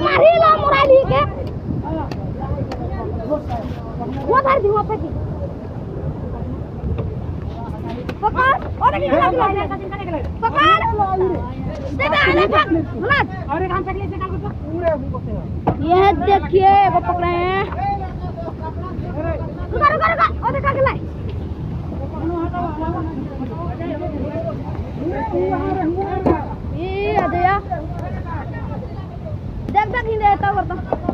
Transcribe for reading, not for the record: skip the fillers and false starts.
मारी ला मुराली के वो धर दी वहां पे की पकड़ और एक खड़ा दिला पकड़ दे दे आने भाग मुलाज और एक हम चकले से डाल दो पूरे बोलते हैं ये देखिए वो पकड़े हैं रुका रुका रुका और देखा के लाई ये आ गया देख देख ही देता करता